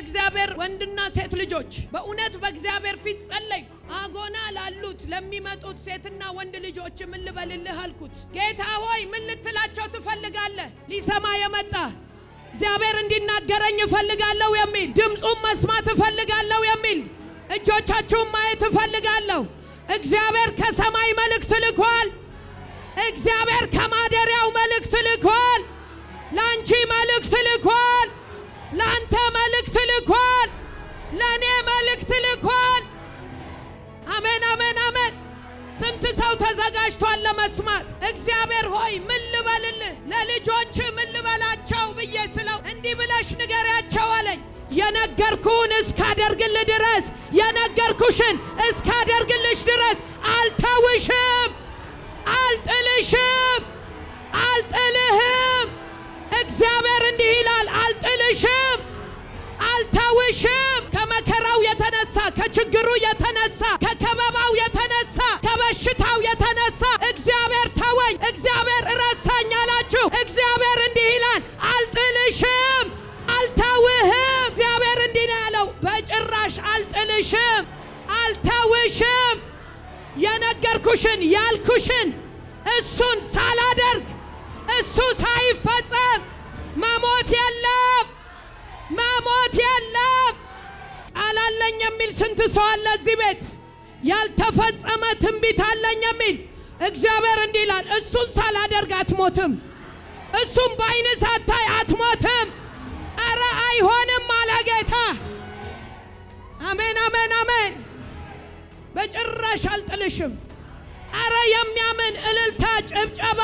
የእግዚአብሔር ወንድና ሴት ልጆች በእውነት በእግዚአብሔር ፊት ጸለይኩ። አጎና ላሉት ለሚመጡት ሴትና ወንድ ልጆች ምን ልበልልህ አልኩት። ጌታ ሆይ ምን ልትላቸው ትፈልጋለህ? ሊሰማ የመጣ እግዚአብሔር እንዲናገረኝ እፈልጋለሁ የሚል ድምጹን መስማት እፈልጋለሁ የሚል እጆቻችሁን ማየት እፈልጋለሁ። እግዚአብሔር ከሰማይ መልእክት ልኳል። እግዚአብሔር ከማደሪያው መልእክት ልኳል። ላንቺ መልእክት ልኳል። ላንተ መልእክት ልኳል። ለኔ መልእክት ልኳል። አሜን አሜን አሜን። ስንት ሰው ተዘጋጅቷል ለመስማት? እግዚአብሔር ሆይ ምን ልበልልህ፣ ለልጆች ምን ልበላቸው ብዬ ስለው እንዲህ ብለሽ ንገሪያቸው አለኝ። የነገርኩህን እስካደርግልህ ድረስ የነገርኩሽን እስካደርግልሽ ድረስ አልተውሽም፣ አልጥልሽም፣ አልጥልህም። እግዚአብሔር እንዲህ ይላል፣ አልጥልሽም፣ አልተውሽም። ከመከራው የተነሳ ከችግሩ የተነሳ ከከበባው የተነሳ ከበሽታው የተነሳ እግዚአብሔር ተወኝ፣ እግዚአብሔር ረሳኝ አላችሁ። እግዚአብሔር እንዲህ ይላል፣ አልጥልሽም፣ አልተውህም። እግዚአብሔር እንዲህ ነው ያለው፣ በጭራሽ አልጥልሽም፣ አልተውሽም። የነገርኩሽን ያልኩሽን እሱን ሳላደርግ እሱ ሳይፈጸም መሞት የለም፣ መሞት የለም። ቃል አለኝ የሚል ስንት ሰው አለ እዚህ ቤት? ያልተፈጸመ ትንቢት አለኝ የሚል እግዚአብሔር እንዲህ ይላል፣ እሱን ሳላደርግ አትሞትም፣ እሱን በዓይን ሳታይ አትሞትም። ኧረ አይሆንም አለ ጌታ። አሜን አሜን አሜን። በጭራሽ አልጥልሽም። ኧረ የሚያምን እልልታ፣ ጭብጨባ